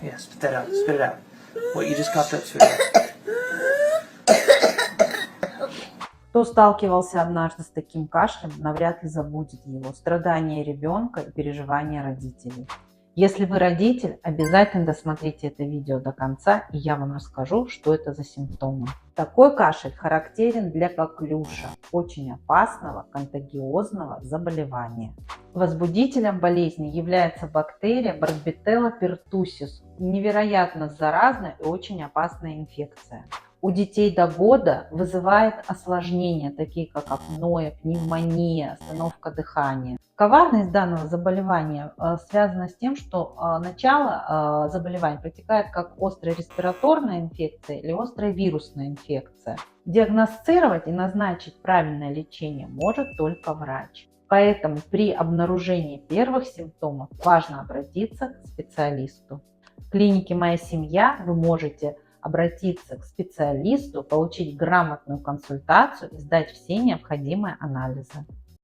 Yeah, spit that out. Spit it out. What you just coughed up, spit it out. Кто сталкивался однажды с таким кашлем, навряд ли забудет его, страдания ребенка и переживания родителей. Если вы родитель, обязательно досмотрите это видео до конца, и я вам расскажу, что это за симптомы. Такой кашель характерен для коклюша, очень опасного контагиозного заболевания. Возбудителем болезни является бактерия Barbitella pertussis, невероятно заразная и очень опасная инфекция. У детей до года вызывает осложнения, такие как апноэ, пневмония, остановка дыхания. Коварность данного заболевания связана с тем, что начало заболевания протекает как острая респираторная инфекция или острая вирусная инфекция. Диагностировать и назначить правильное лечение может только врач. Поэтому при обнаружении первых симптомов важно обратиться к специалисту. В клинике «Моя семья» вы можете обратиться к специалисту, получить грамотную консультацию и сдать все необходимые анализы.